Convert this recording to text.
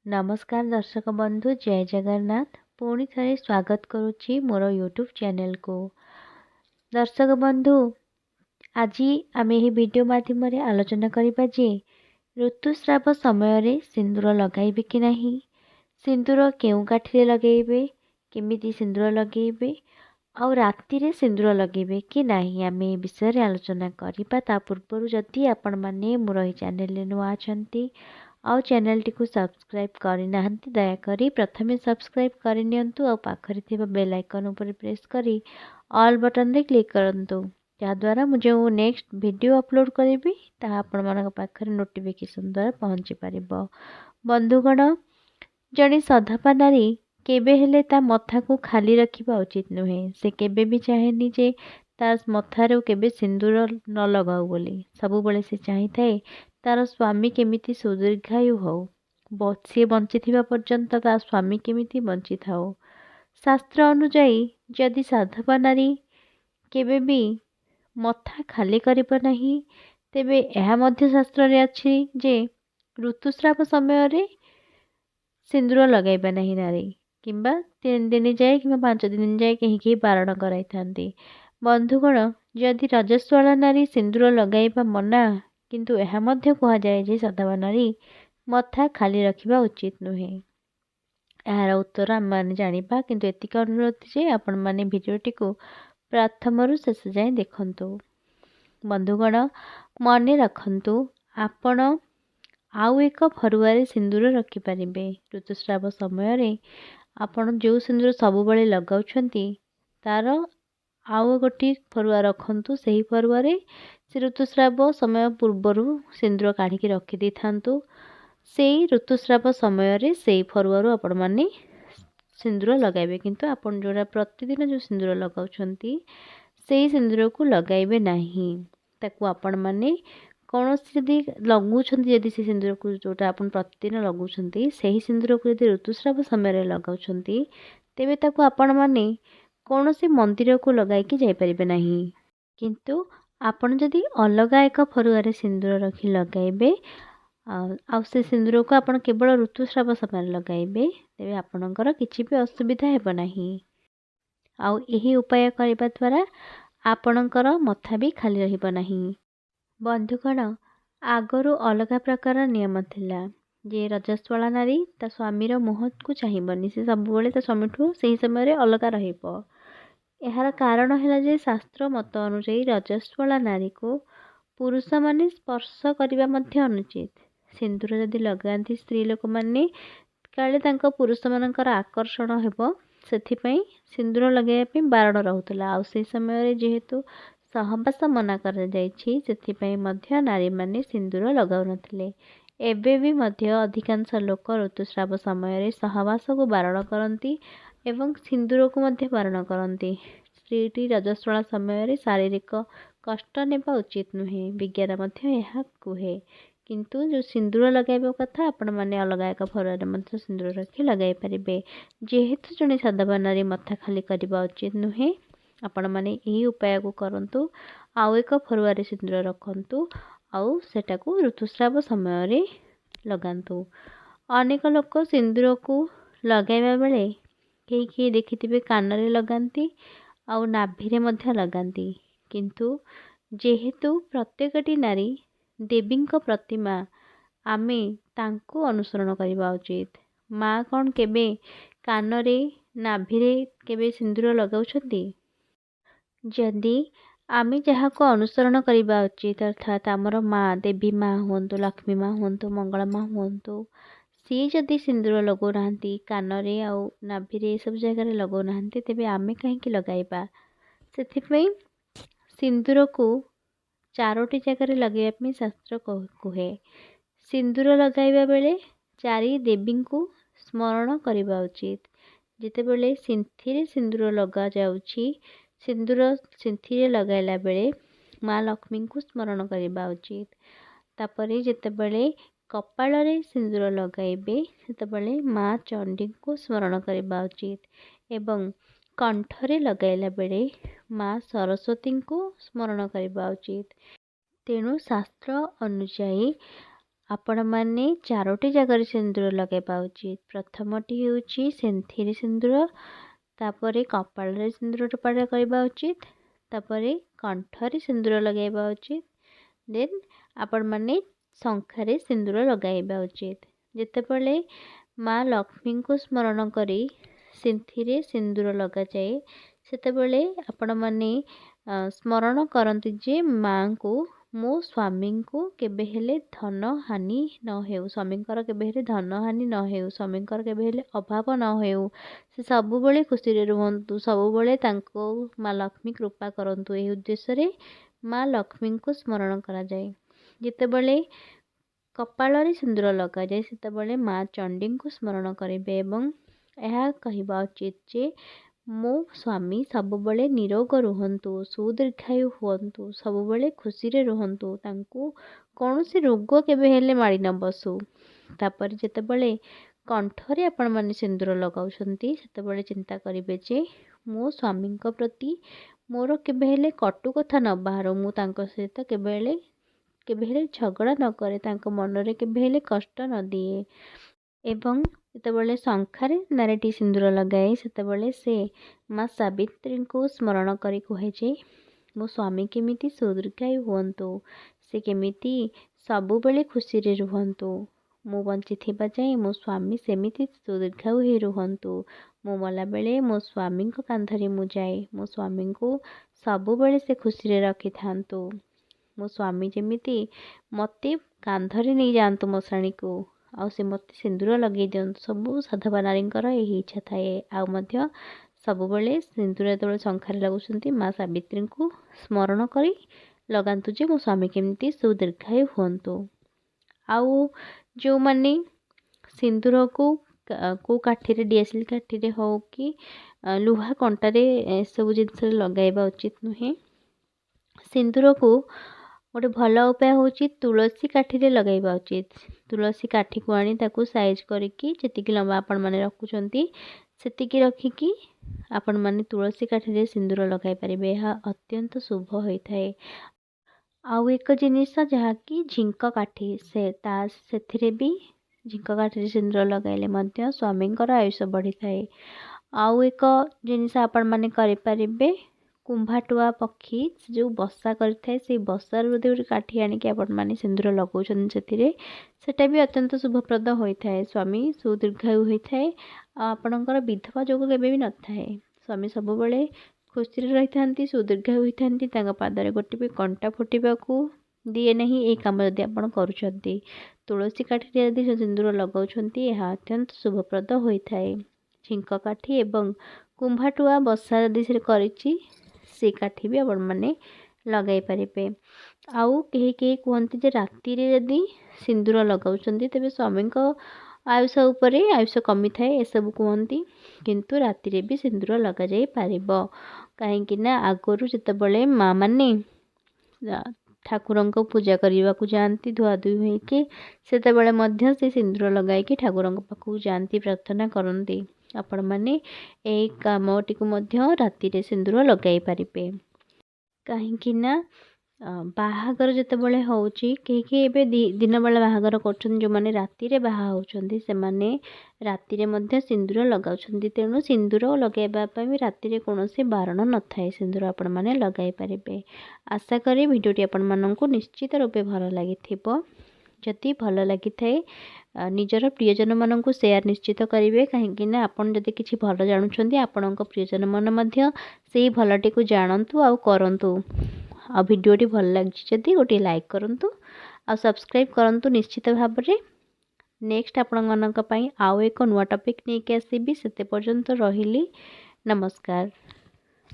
नमस्कार दर्शक बंधु जय जगन्नाथ पुणी थे स्वागत करुच्ची मोर यूट्यूब चैनल को। दर्शक बंधु आज आम यह वीडियो माध्यम आलोचना करबा जे ऋतुस्राव समय सिंदूर लगाइबे कि नहीं, सिंदूर केउ काठिरे लगेबे, केमिति सिंदूर लगेबे आउ राति रे सिंदूर लगेबे कि नहीं, आम ए विषय रे आलोचना करबा। ता पूर्व जदि आपण माने मोर ए चैनल रे नुआ अछंती आउ चैनल टी को सब्सक्राइब करना दयाकोरी प्रथमे सब्सक्राइब करनियंतु आ पाखरे थिबा बेल आइकन ऊपर प्रेस करी ऑल बटन रे क्लिक करंतु, जहाँद्वारा मुझे जो नेक्स्ट वीडियो अपलोड करेबी ताहा आपण मानक पाखरे नोटिफिकेशन द्वारा पहुँची पारिबो। बंधुगण, जड़े सधपा नारी केबे हेले ता मथा को खाली रखिबा उचित नुहे। से केबे भी चाहेनी जे तार मथारे केबे सिंदूर न लगाऊ बोली। सबु बळे से चाहि थाए तार स्वामी केमिति सुदीर्घायु हो, सी बंची पर्यंत ता स्वामी केमिति बंची थाओ। शास्त्र अनुजाई जदि साधवा नारी केबे भी मथा खाली करिब नाही, तेबे एहा मध्य शास्त्र रे अछि जे ऋतुस्राव समय रे सिंदूर लगाइबा नहीं नारी, किंबा 3 दिन जाए कि 5 दिन जाए कहीं बारण कराई थांती। बंधुगण, जदि रजस्वला नारी सिंदूर लगाइबा मना, किंतु एहा मध्य कहा जाए जे सधवा नारी मथा खाली रखिबा उचित नुहे। यार उत्तर आम माने जानिबा, किंतु एतिक अनुरोध जे आपण माने भिडियोटी को प्रथमरु शेष जाए देखंतु। बंधुगण, मने रखंतु आपण आउ एक फरुआरे सिंदूर रखिपारे। ऋतुस्राव समय रे आपण जो सिंदूर सबु बळे लगाउछंती तार आउ गोटी फरुआ रखंतु। सही फरुआरे से ऋतुस्राव समय पूर्वरु सिंदूर काढ़ी रखी दी थांतु। सेई ऋतुस्राव समय रे सेई फरुआरु आपण माने सिंदूर लगाइबे, किंतु आपण जोड़ा प्रतिदिन जो सिंदूर लगाउछंती सेई सिंदूर को लगाइबे नाही। ताकू आपण माने कौनसी यदि लगुछंती, यदि से सिंदूर को जोटा आपण प्रतिदिन लगुछंती सेही सिंदूर को यदि ऋतुस्राव समय रे लगाउछंती, तेबे ताकू आपण माने कौनसी मंदिर को लगाई कि जाई परिबे नाही। किंतु आपण जदि अलगा एक फरुआरे सिंदूर रखी लगाइबे आ से सिंदूर को आपण केवल ऋतुस्राव समय लगाइबे, तेबे आपणकर किछि भी असुविधा हेबो नाही। आउ एही उपाय करबा द्वारा आपणकर मथा भी खाली रहिबो नाही। बंधुगण, आगरू अलग प्रकार नियम थिला जे रजस्वला नारी ता स्वामीर मुह को चाहिबनी, से सब बेले ता स्वामीठू सही समय रे अलग रहिबो। एहार कारण है जे शास्त्र मत अनुसार रजस्वला नारी को पुरुष माने स्पर्श करबा मध्य अनुचित। सिंदूर जदि लगांती स्त्री लोक माने काले तांको पुरुष मानकर आकर्षण हेबो, सेथिपई सिंदूर लगाइबा पे बारण रहुतला। आ से समय रे जेहेतु सहवास मना कर जाइछि, सेथिपई मध्य नारी माने सिंदूर लगाउ नथिले। एबे भी मध्य अधिकांश लोक ऋतुस्राव समय रे सहवास को बारण करंती एवं सिंदूर को मध्य बारण करंती। स्त्रीटी रजस्वला समय रे शारीरिक कष्ट नेबा उचित नुहे, विज्ञान मध्य ଏହା कुहे। किंतु जो सिंदूर लगाइबा कथा आपण माने अलगा एक फरुआरे मध्य सिंदूर रखी लगाई परिबे। जेहेतु जने साधवा नारी मथा खाली करबा उचित नुहे, आपण माने एही उपाय को करंतु। आउ एक फरुआरे सिंदूर रखंतु आउ सेटा को ऋतुस्राव समय रे लगांतु। अनेक लोक सिंदूर को लगाइबा बेले केही देखिथिबे कान रे लगांती आउ नाभि रे मध्य लगांती, किंतु जेहेतु प्रत्येकटी नारी देवींक प्रतिमा, आमे तांको अनुसरण करबा उचित। माँ कौन केबे कान रे नाभि रे केबे सिंदूर लगाउछंती? जदि आमे जहाँ को अनुसरण करबा उचित, अर्थात आमर माँ देवी माँ हुंतु, लक्ष्मी माँ हुंतु, मंगला माँ हुंतु, सी जदि सिंदूर लगो नाहंती कान रे आउ नाभि रे सब जगह रे लगो नाहंती, तेबे आमे कहीं लगाइबा। सेथिपई सिंदूर को 4टी जगह लगाइबा पे शास्त्र कुहे। सिंदूर लगाइबा बेले 4 देवी को स्मरण करबा उचित। जेते बेले सिंथी सिंदूर लगा जाउछि, सिंदूर सिंथी लगाइला बेले माँ लक्ष्मी को स्मरण करबा उचित। तापरे जेते बेले कपाल रे सिंदूर लगाइबे, सेते बेले माँ चंडी को स्मरण करबा उचित। एवं कंठरे लगाइला बेले माँ सरस्वती को स्मरण करबा उचित। तेणु शास्त्र अनुसार आपण माने 4टी जगार सिंदूर लगाइबा उचित। प्रथमटी हेउची सेंथिरे सिंदूर, तापरे कपाଳରେ सिंदूर टोपा କରିବା उचित, तापरे कंठरे सिंदूर लगाइबा उचित, देन आपण माने शंखारे सिंदूर लगाइबा उचित। जेतेबेले माँ लक्ष्मी को स्मरण करी सिंथिरे सिंदूर लगा जाए सेतेबेले आपण माने स्मरण करंती जे माँ को मो स्वामी को केबे हेले धन हानि न हेउ, स्वामींकर केबे हेले धन हानि न हेउ, स्वामींकर केबे हेले अभाव न हेउ, से सबुबले खुशी रे रुहंतु, सबुबले तांको माँ लक्ष्मी कृपा करंतु। एही उद्देश्य रे माँ लक्ष्मी को स्मरण करा जाए। जेतेबेले कपाଳରେ सिंदूर लगा जाए सेतेबेले माँ चंडी को स्मरण करेंगे एवं यह कहवा उचित जे मो स्वामी सबुबले निरोग रुहंतु, सुदीर्घायु हुअंतु, सबुबले खुशी रे रुहंतु, तांको कौनसी रोग केबे हेले मारी न बसु। तापर जेतेबेले कंठरे आपण माने सिंदूर लगाउछंती सेतेबेले चिंता करिवे जे मो स्वामी प्रति मोर केबे हेले कटु कथा न बाहरो, मु तांको सहित केबे हेले झगड़ा न करे, तांको मनरे केबे हेले कष्ट न दिए। एवं जेतेबेले शंखारे नारेटी सिंदूर लगाए सेतेबेले से माँ सावित्री को स्मरण करी कहे जे मो स्वामी केमिति सुदीर्घायु हुअंतु, से केमिति सबुबले खुशी रे रुहंतु, मु बंची थिबा जाए मो स्वामी सेमिति सुदीर्घायु हे रुहंतु, मो मला बेले मो स्वामी को कांधरे मु जाए, मो स्वामी को सबुबले से खुशी रे रखि थांतु, मो स्वामी जेमिति मते कांधरे नहीं जातु मशाणी को, आउ से मते सिंदूर लगे दियंतु। सबु साधवा नारींकर यही इच्छा थाए। आउ मध्य सबुबले सिंदूर जेतेबेले शंखारे लगुछंती माँ सावित्री को स्मरण करी लगांतु जे मो स्वामी केमिति सुदीर्घायु हुअंतु। आउ जो माने सिंदूर को काठीरे डीएसएल काठीरे हो कि लुहा कंटारे सब जिनस लगाइबा उचित नुहे। सिंदूर को गोटे भल उपाय होची तुलसी काठीरे लगाइबा उचित। तुलसी काठी को आनी ताकू साइज करिकी जेतिकी लंबा आपण माने रखुचंती सेतिकी रखिकी आपण माने तुलसी काठीरे सिंदूर लगाई पारिबे, यह अत्यंत शुभ होइथाए। आउ एक जिनिस जहाँकि झिंक काठी सेथिरे भी झिंक काठी सिंदूर लगाइले मध्य स्वामींकर आयुष बढ़ी थाए। आउ एक जिनिस आपण माने करि पारिबे कुंभाटुआ पक्षी जो बसा करिथाए से बसार गोटे काठी आनिक आपण माने सिंदूर लगाउछन सेथिरे, सेटा भी अत्यंत शुभप्रद होइथाए। स्वामी सुदीर्घायु होइथाए, आपणकर विधवा जोग केबे भी न थाए। स्वामी सबुबले खुशी रे रहिथांती, सुदीर्घायु होइथांती, तांका पादरे गोटे भी कंटा फुटिबाकू दिए नहीं। ए काम जदि आपण करूछंती तुलसी काठी यदि सिंदूर लगाउछंती यह अत्यंत शुभप्रद होइथाए। झिंक काठी एवं कुंभाटुआ बसा यदि से करिछि से काठी भी आपण माने लगाई पारिबे। आउ केही केही कहती जे राति रे यदि सिंदूर लगाउछंती तेबे स्वामी को आयुष उपरे आयुष कमी थाए ए सब कहती, किंतु राति रे भी सिंदूर लगा जाई पारिबो। काहेकि ना आगरु जेतेबेले माँ माने ठाकुरंक पूजा करने को जाती धुआ धुई होइके सेतेबेले मध्य से सिंदूर लगाइकी ठाकुरंक पाखु जाती प्रार्थना करती। आपण माने ए कामटी को मध्य राति रे सिंदूर लगाई पारिबे। काहेकि ना बाहागर जेतेबेले होउची केही एबे दिन बेला बाहागर करछन जो माने राति रे बाहा होउछंती से माने राति रे मध्य सिंदूर लगाउछंती, तेणु सिंदूर लगाइबा पई भी राति रे कोनोसी बारण न थाए, सिंदूर आपण माने लगाई पारिबे। आशा करी भिडियोटी आपण माननकु निश्चित रूपे भल लागिथिबो। जदि भल लगी थाए निजर प्रियजन माननकु शेयर निश्चित करिवे, काहेकि ना आपण जदि किछि भल जानुछंती आपणक प्रियजन मन मध्य सेही भलटी को जानंतु आ करंतु। आ भिडियोटी भल लागिछि जदि गोटे लाइक करंतु आ सब्सक्राइब करंतु निश्चित भाबरे। नेक्स्ट आपण मनक पई आउ एक नुवा टॉपिक नै के आसीबी, सेते पर्यंत रहिली। नमस्कार।